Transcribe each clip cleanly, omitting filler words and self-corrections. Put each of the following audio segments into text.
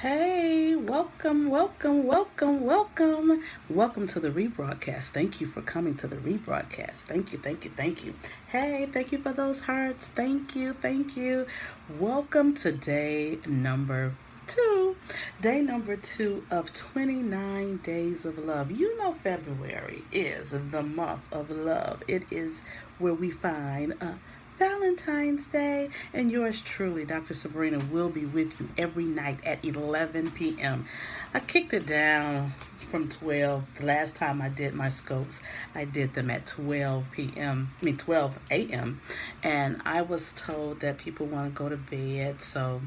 Hey, welcome, welcome, welcome, welcome. Welcome to the rebroadcast. Thank you for coming to the rebroadcast. Thank you, thank you, thank you. Hey, thank you for those hearts. Thank you, thank you. Welcome to day number two. Day number two of 29 Days of Love. You know, February is the month of love. It is where we find Valentine's Day, and yours truly, Dr. Sabrina, will be with you every night at 11 p.m. I kicked it down from 12. The last time I did my scopes, I did them at 12 p.m. 12 a.m. And I was told that people want to go to bed, so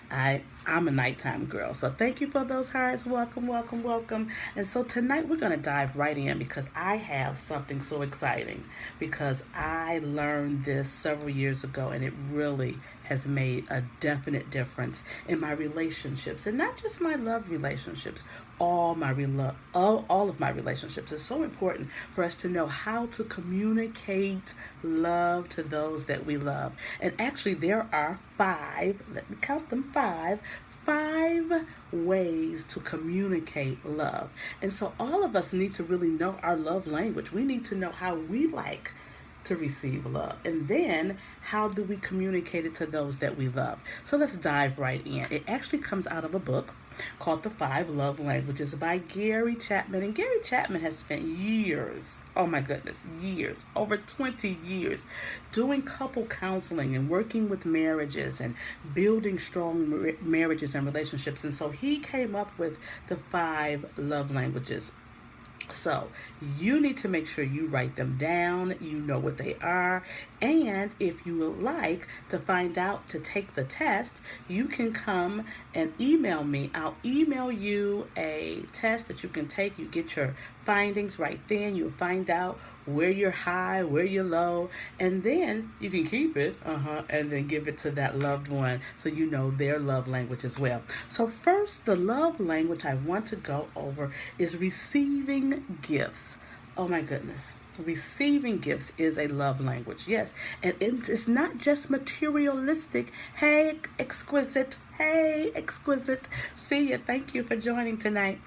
I'm a nighttime girl. So thank you for those hearts. Welcome, welcome, welcome. And so tonight we're going to dive right in because I have something so exciting because I learned this several years ago and it really has made a definite difference in my relationships, and not just my love relationships, all of my relationships. It's so important for us to know how to communicate love to those that we love. And actually there are five, let me count them, five ways to communicate love. And so all of us need to really know our love language. We need to know how we like to receive love. And then how do we communicate it to those that we love? So let's dive right in. It actually comes out of a book called The Five Love Languages by Gary Chapman. And Gary Chapman has spent years, oh my goodness, years, over 20 years, doing couple counseling and working with marriages and building strong marriages and relationships. And so he came up with the five love languages. So you need to make sure you write them down, you know what they are, and if you would like to find out to take the test, you can come and email me. I'll email you a test that you can take. You get your findings right then. You'll find out where you're high, where you're low, and then you can keep it, and then give it to that loved one so you know their love language as well. So first, the love language I want to go over is receiving gifts. Oh my goodness. Receiving gifts is a love language, yes. And it's not just materialistic. Hey, exquisite. Hey, exquisite. See you. Thank you for joining tonight.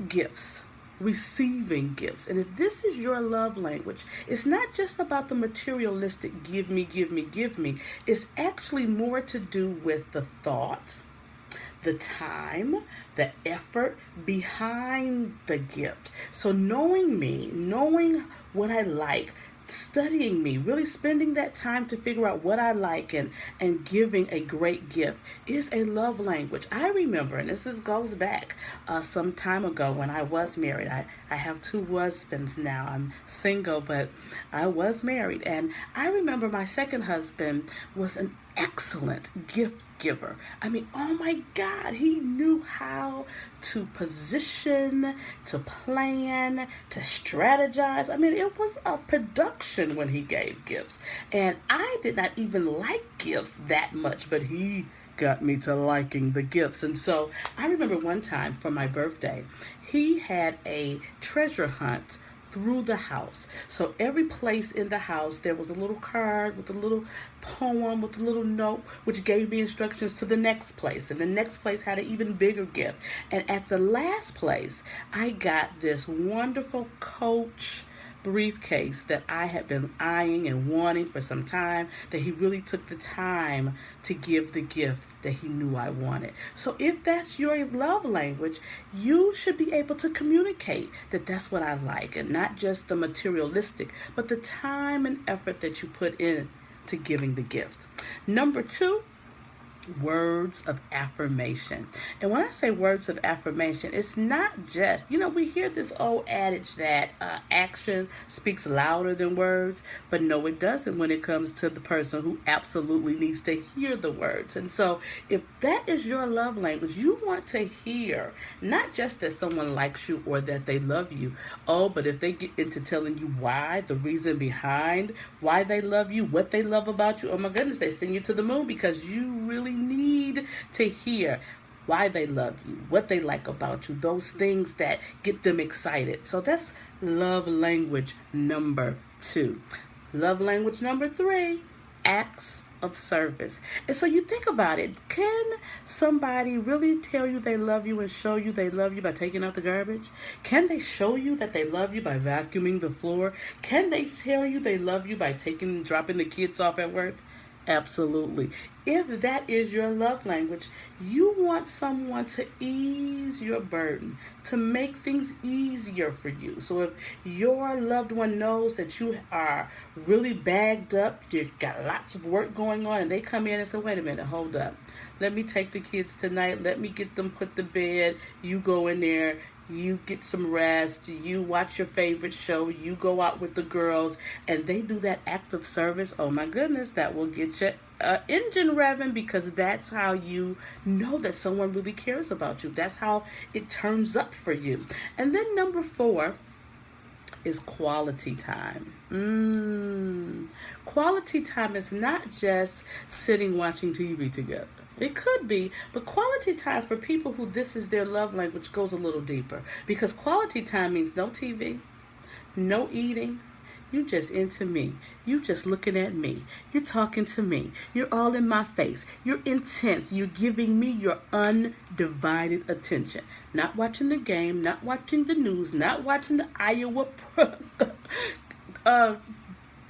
Gifts. Receiving gifts. And if this is your love language, it's not just about the materialistic give me, give me, give me. It's actually more to do with the thought, the time, the effort behind the gift. So knowing me, knowing what I like, studying me, really spending that time to figure out what I like and giving a great gift is a love language. I remember, and goes back some time ago when I was married. I have two husbands now. I'm single, but I was married. And I remember my second husband was an excellent gift giver. I mean, oh my God, he knew how to position, to plan, to strategize. I mean, it was a production when he gave gifts. And I did not even like gifts that much, but he got me to liking the gifts. And so I remember one time for my birthday, he had a treasure hunt through the house. So every place in the house, there was a little card with a little poem, with a little note, which gave me instructions to the next place. And the next place had an even bigger gift. And at the last place, I got this wonderful Coach briefcase that I had been eyeing and wanting for some time, that he really took the time to give the gift that he knew I wanted. So if that's your love language, you should be able to communicate that that's what I like, and not just the materialistic, but the time and effort that you put in to giving the gift. Number two, words of affirmation. And when I say words of affirmation, it's not just, we hear this old adage that action speaks louder than words, but no, it doesn't when it comes to the person who absolutely needs to hear the words. And so if that is your love language, you want to hear not just that someone likes you or that they love you, but if they get into telling you why, the reason behind why they love you, what they love about you, oh my goodness, they send you to the moon, because you really need to hear why they love you, what they like about you, those things that get them excited. So that's love language number two. Love language number three, acts of service. And so you think about it. Can somebody really tell you they love you and show you they love you by taking out the garbage? Can they show you that they love you by vacuuming the floor? Can they tell you they love you by dropping the kids off at work? Absolutely. If that is your love language, you want someone to ease your burden, to make things easier for you. So if your loved one knows that you are really bagged up, you've got lots of work going on, and they come in and say, wait a minute, hold up. Let me take the kids tonight. Let me get them put to bed. You go in there. You get some rest, you watch your favorite show, you go out with the girls, and they do that act of service. Oh my goodness, that will get your engine revving, because that's how you know that someone really cares about you. That's how it turns up for you. And then number 4 is quality time. Quality time is not just sitting watching TV together. It could be, but quality time for people who this is their love language goes a little deeper, because quality time means no TV, no eating. You just into me. You just looking at me. You're talking to me. You're all in my face. You're intense. You're giving me your undivided attention. Not watching the game, not watching the news, not watching the Iowa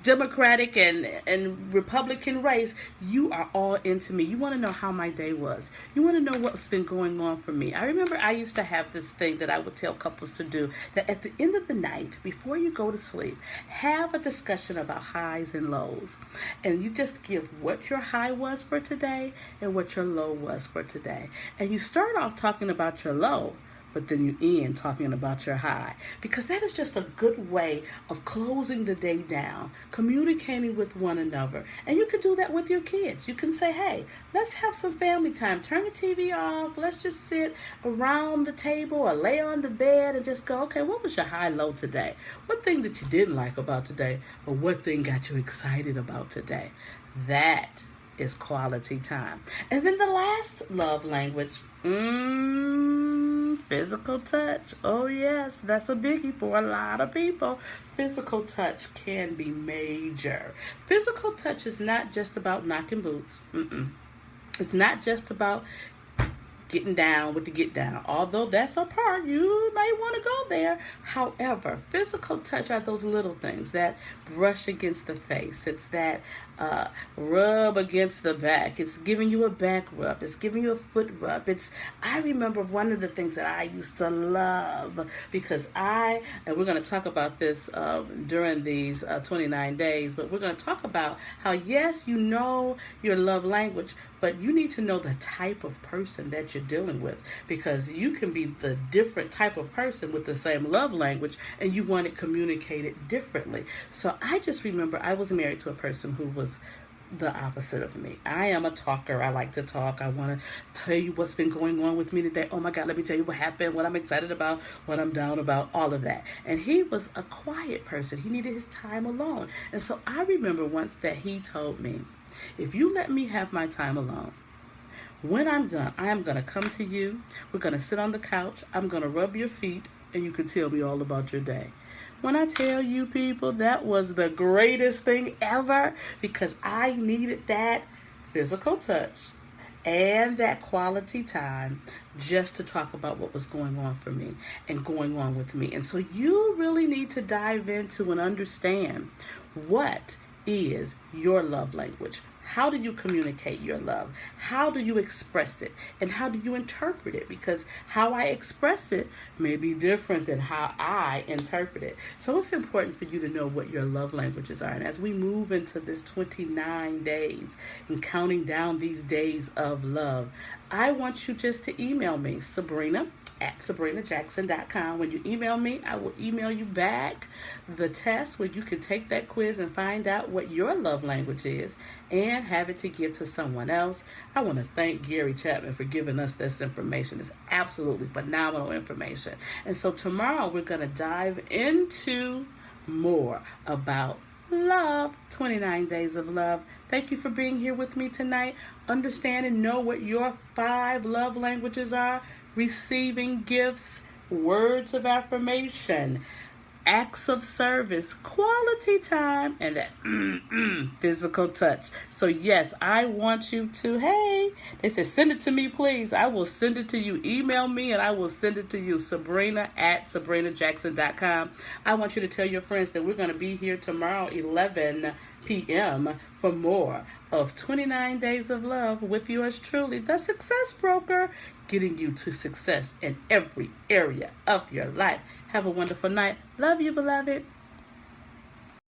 Democratic and Republican race. You are all into me. You want to know how my day was. You want to know what's been going on for me. I remember I used to have this thing that I would tell couples to do, that at the end of the night, before you go to sleep, have a discussion about highs and lows. And you just give what your high was for today and what your low was for today. And you start off talking about your low, but then you end talking about your high, because that is just a good way of closing the day down, communicating with one another. And you can do that with your kids. You can say, hey, let's have some family time. Turn the TV off. Let's just sit around the table or lay on the bed and just go, okay, what was your high, low today? What thing that you didn't like about today, or what thing got you excited about today? That is quality time. And then the last love language, physical touch. Oh yes, that's a biggie for a lot of people. Physical touch can be major. Physical touch is not just about knocking boots. It's not just about getting down with the get down, although that's a part. You might want to go there. However, physical touch are those little things, that brush against the face. It's that rub against the back. It's giving you a back rub. It's giving you a foot rub. I remember one of the things that I used to love, because and we're going to talk about this during these 29 days, but we're going to talk about how, yes, you know your love language, but you need to know the type of person that you're dealing with, because you can be the different type of person with the same love language and you want it communicated differently. So I just remember I was married to a person who was the opposite of me. I am a talker. I like to talk. I want to tell you what's been going on with me today. Oh my God, let me tell you what happened, what I'm excited about, what I'm down about, all of that. And he was a quiet person. He needed his time alone. And so I remember once that he told me, if you let me have my time alone, when I'm done, I am going to come to you. We're going to sit on the couch. I'm going to rub your feet, and you can tell me all about your day. When I tell you, people, that was the greatest thing ever, because I needed that physical touch and that quality time just to talk about what was going on for me and going on with me. And so you really need to dive into and understand, what is your love language? How do you communicate your love? How do you express it? And how do you interpret it? Because how I express it may be different than how I interpret it. So it's important for you to know what your love languages are. And as we move into this 29 days and counting down these days of love, I want you just to email me, Sabrina@SabrinaJackson.com. When you email me, I will email you back the test where you can take that quiz and find out what your love language is and have it to give to someone else. I want to thank Gary Chapman for giving us this information. It's absolutely phenomenal information. And so tomorrow we're going to dive into more about love, 29 days of love. Thank you for being here with me tonight. Understand and know what your 5 love languages are: receiving gifts, words of affirmation, acts of service, quality time, and that physical touch. So yes, I want you to, hey, they said send it to me, please. I will send it to you. Email me and I will send it to you, Sabrina@SabrinaJackson.com. I want you to tell your friends that we're going to be here tomorrow, 11 p.m. for more of 29 Days of Love with yours truly, the Success Broker, getting you to success in every area of your life. Have a wonderful night. Love you, beloved.